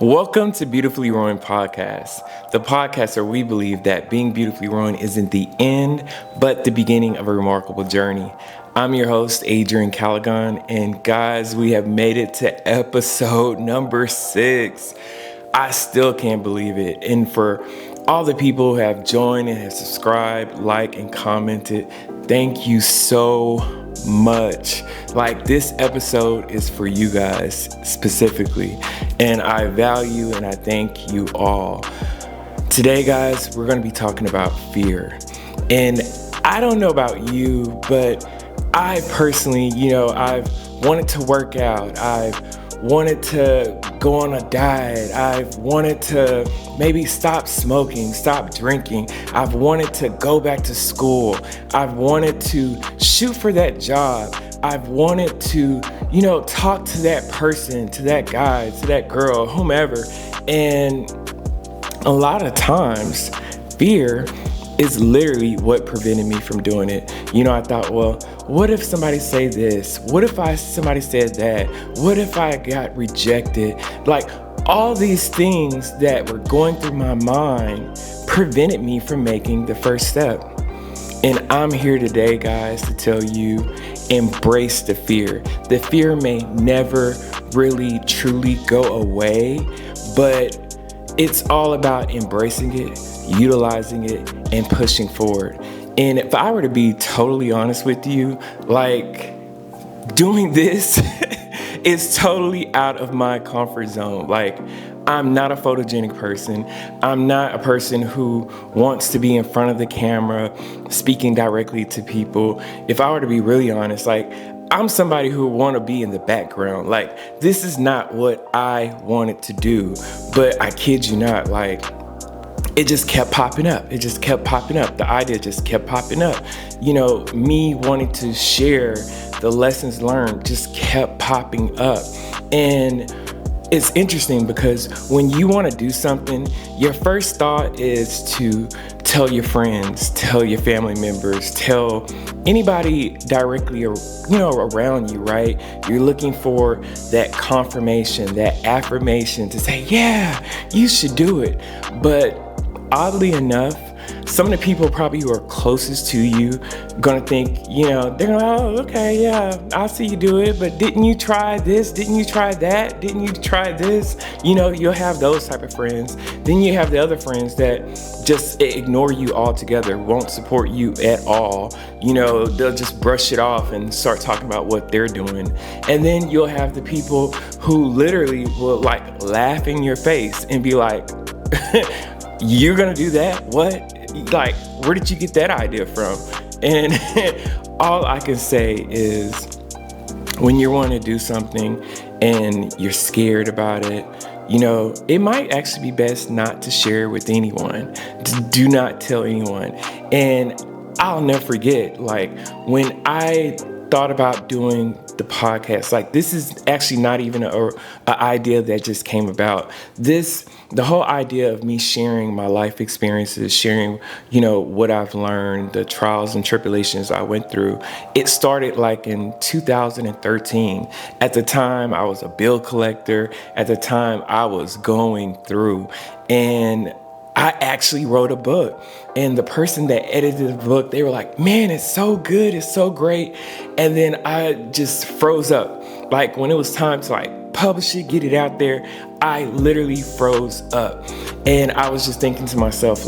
Welcome to Beautifully Ruined Podcast, the podcast where we believe that being beautifully ruined isn't the end, but the beginning of a remarkable journey. I'm your host, Adrian Calagon, and guys, we have made it to episode number 6. I still can't believe it. And for all the people who have joined and have subscribed, liked, and commented, thank you so much. Like, this episode is for you guys specifically, and I value and I thank you all. Today, guys, we're going to be talking about fear. And I don't know about you, but I personally, I've wanted to work out. I've wanted to go on a diet. I've wanted to maybe stop smoking, stop drinking. I've wanted to go back to school. I've wanted to shoot for that job. I've wanted to, talk to that person, to that guy, to that girl, whomever. And a lot of times, fear is literally what prevented me from doing it. I thought, well, what if somebody say this? What if somebody said that? What if I got rejected? Like, all these things that were going through my mind prevented me from making the first step. And I'm here today, guys, to tell you, embrace the fear. The fear may never really truly go away, but it's all about embracing it, utilizing it, and pushing forward. And if I were to be totally honest with you, like, doing this is totally out of my comfort zone. Like, I'm not a photogenic person. I'm not a person who wants to be in front of the camera, speaking directly to people. If I were to be really honest, like, I'm somebody who want to be in the background. Like, this is not what I wanted to do. But I kid you not, like, it just kept popping up. It just kept popping up. The idea just kept popping up. Me wanting to share the lessons learned just kept popping up. And it's interesting because when you want to do something, your first thought is to tell your friends, tell your family members, tell anybody directly, around you, right? You're looking for that confirmation, that affirmation to say, yeah, you should do it. But oddly enough, some of the people probably who are closest to you gonna think, they're gonna, oh, okay, yeah, I'll see you do it, but didn't you try this? Didn't you try that? Didn't you try this? You'll have those type of friends. Then you have the other friends that just ignore you altogether, won't support you at all. They'll just brush it off and start talking about what they're doing. And then you'll have the people who literally will laugh in your face and be like, you're gonna do that? What? Like, where did you get that idea from? And all I can say is, when you want to do something and you're scared about it, it might actually be best not to share with anyone. Do not tell anyone. And I'll never forget, when I thought about doing the podcast, this is actually not even an idea that just came about. The whole idea of me sharing my life experiences, sharing, what I've learned, the trials and tribulations I went through, it started in 2013. At the time, I was a bill collector. At the time, I was going through, and I actually wrote a book. And the person that edited the book, they were like, man, it's so good. It's so great. And then I just froze up. When it was time to publish it, get it out there, I literally froze up. And I was just thinking to myself,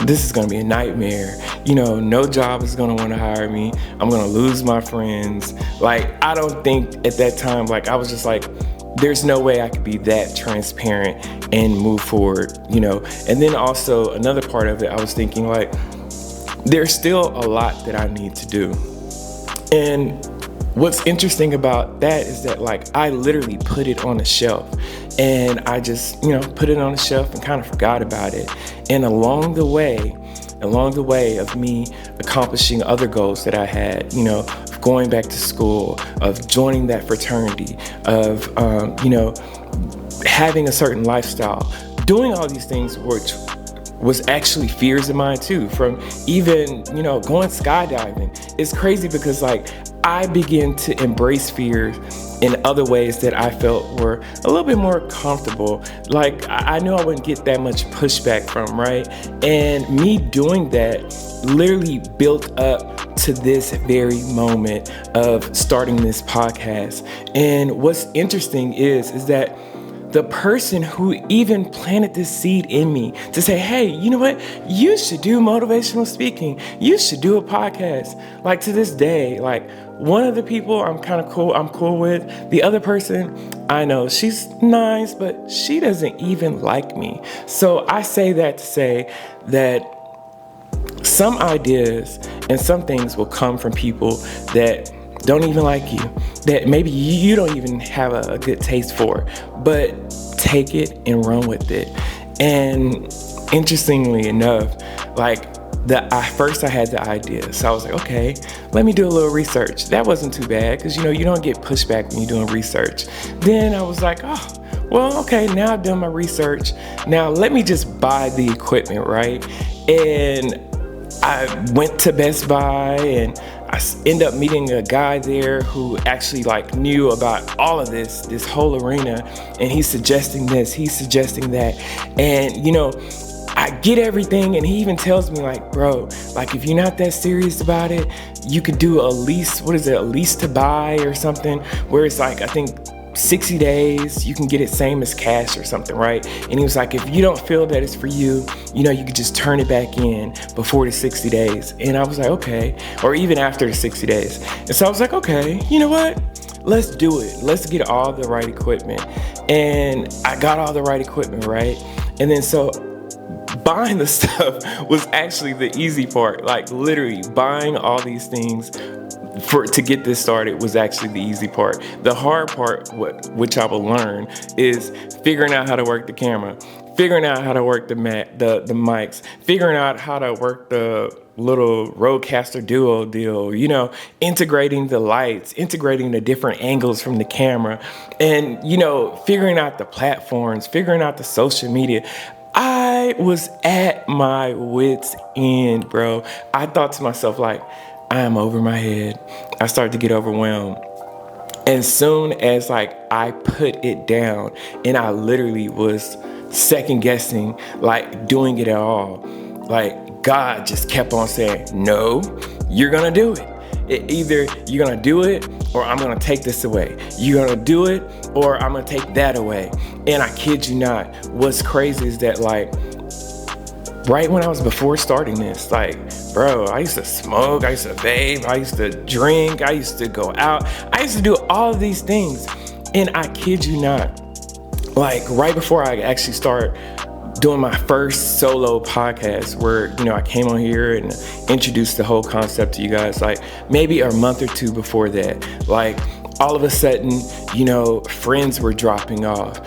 this is going to be a nightmare. No job is going to want to hire me. I'm going to lose my friends. I don't think at that time, I was just there's no way I could be that transparent and move forward, And then also another part of it, I was thinking there's still a lot that I need to do. And what's interesting about that is that I literally put it on a shelf, and I just, put it on a shelf and kind of forgot about it. And along the way of me accomplishing other goals that I had, of going back to school, of joining that fraternity, of, having a certain lifestyle, doing all these things, which was actually fears of mine too, from even, going skydiving. It's crazy because I began to embrace fear in other ways that I felt were a little bit more comfortable. Like I knew I wouldn't get that much pushback from, right? And me doing that literally built up to this very moment of starting this podcast. And what's interesting is that the person who even planted this seed in me to say, hey, you know what? You should do motivational speaking. You should do a podcast. Like to this day, like one of the people I'm cool with. The other person, I know she's nice, but she doesn't even like me. So I say that to say that some ideas and some things will come from people that don't even like you, that maybe you don't even have a good taste for, but take it and run with it. And interestingly enough, like first I had the idea. So I was like, okay, let me do a little research. That wasn't too bad because, you don't get pushback when you're doing research. Then I was like, oh, well, okay, now I've done my research. Now let me just buy the equipment, right? And I went to Best Buy and I end up meeting a guy there who actually knew about all of this whole arena, and he's suggesting this, he's suggesting that. And I get everything, and he even tells me bro, if you're not that serious about it, you could do a lease to buy or something, where it's I think 60 days, you can get it same as cash or something, right? And he was like, if you don't feel that it's for you, you could just turn it back in before the 60 days. And I was like, okay, or even after the 60 days. And so I was like, okay, you know what? Let's do it. Let's get all the right equipment. And I got all the right equipment, right? And then so buying the stuff was actually the easy part. Literally buying all these things to get this started was actually the easy part. The hard part, which I will learn, is figuring out how to work the camera, figuring out how to work the mics, figuring out how to work the little Rodecaster Duo deal, integrating the lights, integrating the different angles from the camera, and, figuring out the platforms, figuring out the social media. I was at my wit's end, bro. I thought to myself, I am over my head. I started to get overwhelmed. As soon as I put it down and I literally was second guessing, doing it at all, God just kept on saying, no, you're gonna do it. Either you're gonna do it or I'm gonna take this away. You're gonna do it or I'm gonna take that away. And I kid you not, what's crazy is that right when I was before starting this, bro, I used to smoke, I used to vape, I used to drink, I used to go out, I used to do all of these things. And I kid you not, right before I actually started doing my first solo podcast where, I came on here and introduced the whole concept to you guys, maybe a month or two before that, all of a sudden, friends were dropping off.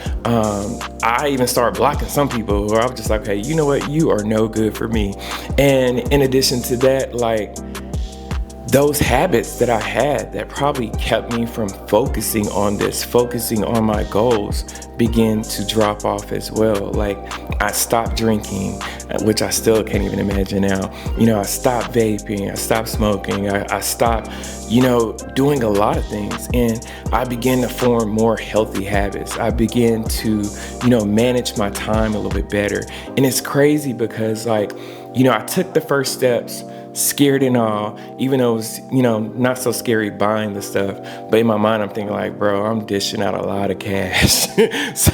I even started blocking some people who I was just like, hey, you know what? You are no good for me. And in addition to that, those habits that I had that probably kept me from focusing on my goals began to drop off as well. I stopped drinking, which I still can't even imagine now. I stopped vaping, I stopped smoking, I stopped, doing a lot of things. And I began to form more healthy habits. I began to, manage my time a little bit better. And it's crazy because I took the first steps, scared and all, even though it was, not so scary buying the stuff. But in my mind, I'm thinking bro, I'm dishing out a lot of cash. So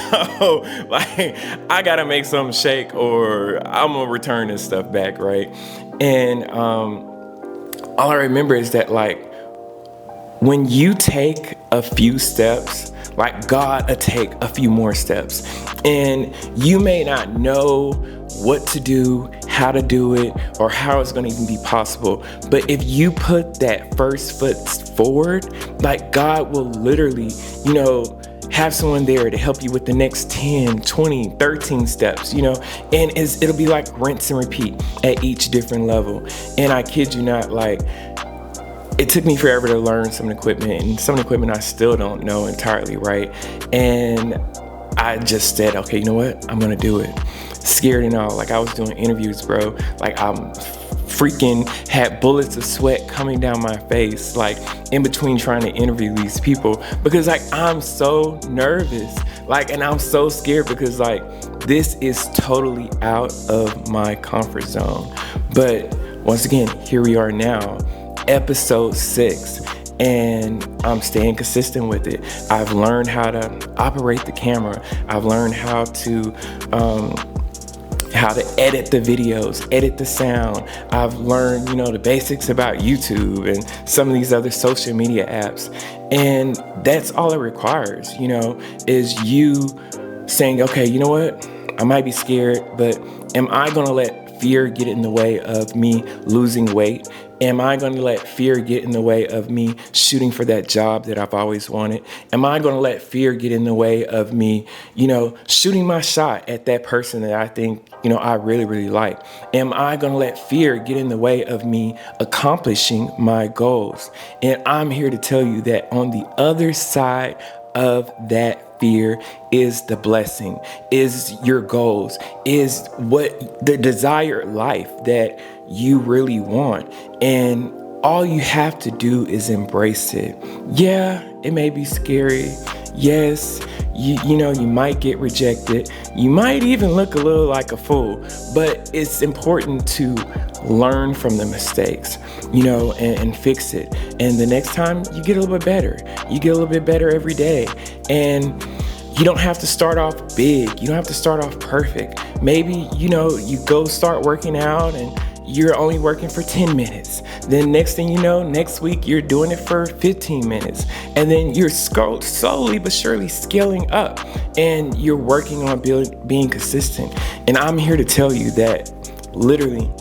I gotta make something shake or I'm gonna return this stuff back, right? And all I remember is that when you take a few steps, God will take a few more steps. And you may not know what to do, how to do it, or how it's going to even be possible. But if you put that first foot forward, God will literally, have someone there to help you with the next 10, 20, 13 steps, and it'll be rinse and repeat at each different level. And I kid you not, it took me forever to learn some equipment, and some equipment I still don't know entirely, right? And I just said, okay, you know what? I'm gonna do it. Scared and all. I was doing interviews, bro. I'm freaking had bullets of sweat coming down my face, like in between trying to interview these people, because like I'm so nervous, like, and I'm so scared because like this is totally out of my comfort zone. But once again, here we are now, episode 6. And I'm staying consistent with it. I've learned how to operate the camera. I've learned how to edit the videos, edit the sound. I've learned, the basics about YouTube and some of these other social media apps. And that's all it requires, is you saying, okay, you know what? I might be scared, but am I going to let fear get in the way of me losing weight? Am I going to let fear get in the way of me shooting for that job that I've always wanted? Am I going to let fear get in the way of me, shooting my shot at that person that I think, I really, really like? Am I going to let fear get in the way of me accomplishing my goals? And I'm here to tell you that on the other side of that fear is the blessing, is your goals, is what the desired life that you really want. And all you have to do is embrace it. Yeah, it may be scary. Yes, you might get rejected. You might even look a little like a fool, but it's important to learn from the mistakes, and fix it. And the next time you get a little bit better. You get a little bit better every day. And you don't have to start off big. You don't have to start off perfect. Maybe, you go start working out and you're only working for 10 minutes. Then next thing you know, next week, you're doing it for 15 minutes. And then you're slowly but surely scaling up and you're working on being consistent. And I'm here to tell you that literally,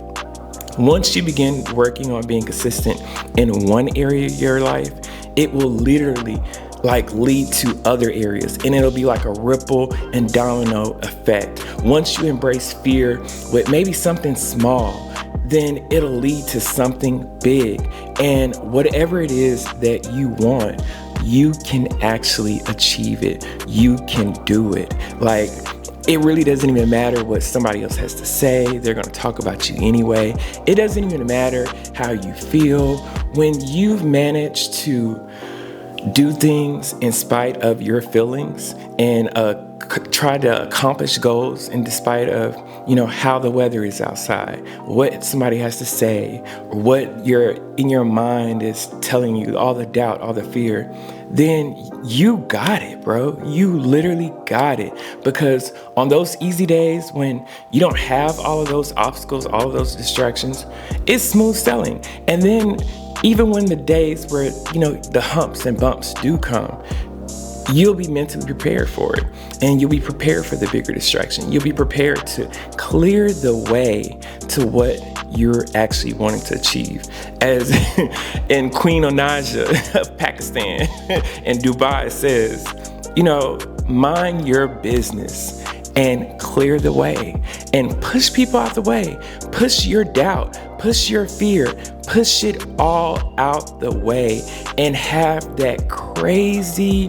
once you begin working on being consistent in one area of your life, it will literally lead to other areas, and it'll be like a ripple and domino effect. Once you embrace fear with maybe something small, then it'll lead to something big. And whatever it is that you want, you can actually achieve it. You can do it. It really doesn't even matter what somebody else has to say. They're going to talk about you anyway. It doesn't even matter how you feel. When you've managed to do things in spite of your feelings and try to accomplish goals in despite of, how the weather is outside, what somebody has to say, what in your mind is telling you, all the doubt, all the fear, then you got it, bro. You literally got it. Because on those easy days when you don't have all of those obstacles, all of those distractions, it's smooth sailing. And then even when the days where, the humps and bumps do come, you'll be mentally prepared for it. And you'll be prepared for the bigger distraction. You'll be prepared to clear the way to what you're actually wanting to achieve. As in Queen Onaja of Pakistan and Dubai says, mind your business and clear the way and push people out the way. Push your doubt, push your fear, push it all out the way and have that crazy,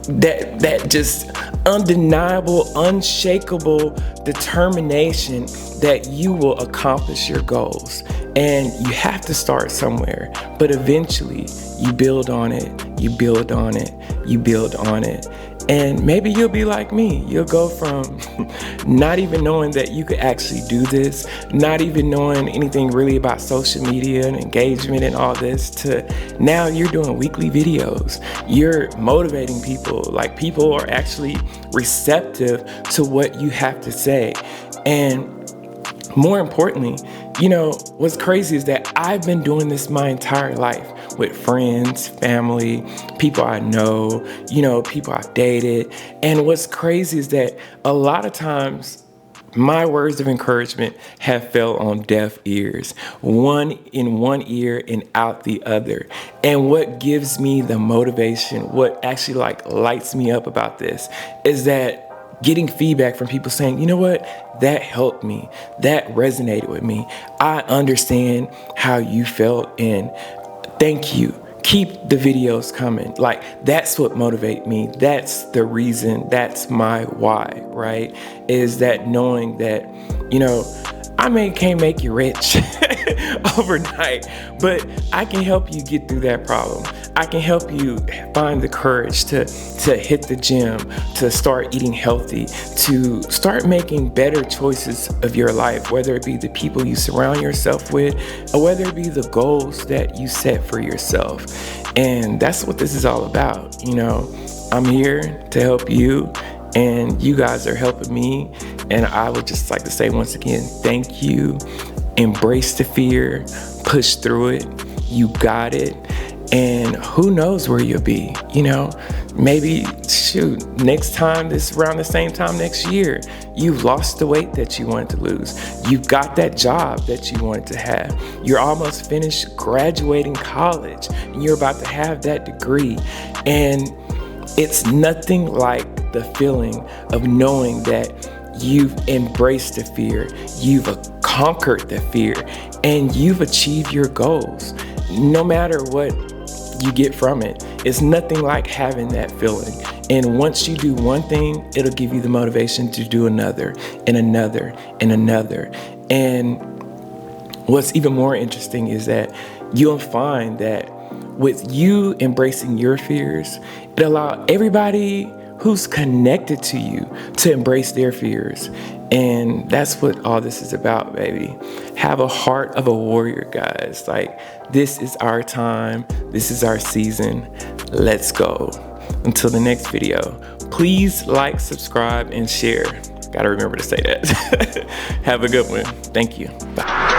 that just undeniable, unshakable determination that you will accomplish your goals. And you have to start somewhere, but eventually you build on it, you build on it, you build on it. And maybe you'll be like me. You'll go from not even knowing that you could actually do this, not even knowing anything really about social media and engagement and all this, to now you're doing weekly videos. You're motivating people. People are actually receptive to what you have to say. And more importantly, what's crazy is that I've been doing this my entire life with friends, family, people I know, people I've dated. And what's crazy is that a lot of times my words of encouragement have fell on deaf ears, one in one ear and out the other. And what gives me the motivation, what actually lights me up about this is that getting feedback from people saying, you know what, that helped me, that resonated with me. I understand how you felt and thank you. Keep the videos coming. That's what motivates me. That's the reason. That's my why, right? Is that knowing that, I can't make you rich, overnight, but I can help you get through that problem. I can help you find the courage to hit the gym, to start eating healthy, to start making better choices of your life, whether it be the people you surround yourself with, or whether it be the goals that you set for yourself. And that's what this is all about. You know, I'm here to help you, and you guys are helping me. And I would just like to say once again, thank you. Embrace the fear, push through it. You got it. And who knows where you'll be, you know? Maybe, next time, this around the same time next year, you've lost the weight that you wanted to lose. You've got that job that you wanted to have. You're almost finished graduating college, and you're about to have that degree. And it's nothing like the feeling of knowing that you've embraced the fear, you've conquered the fear, and you've achieved your goals. No matter what you get from it, it's nothing like having that feeling. And once you do one thing, it'll give you the motivation to do another and another and another. And what's even more interesting is that you'll find that with you embracing your fears, it allows everybody who's connected to you to embrace their fears. And that's what all this is about, baby. Have a heart of a warrior, guys. Like, this is our time. This is our season. Let's go. Until the next video, please like, subscribe, and share. Gotta remember to say that. Have a good one. Thank you. Bye.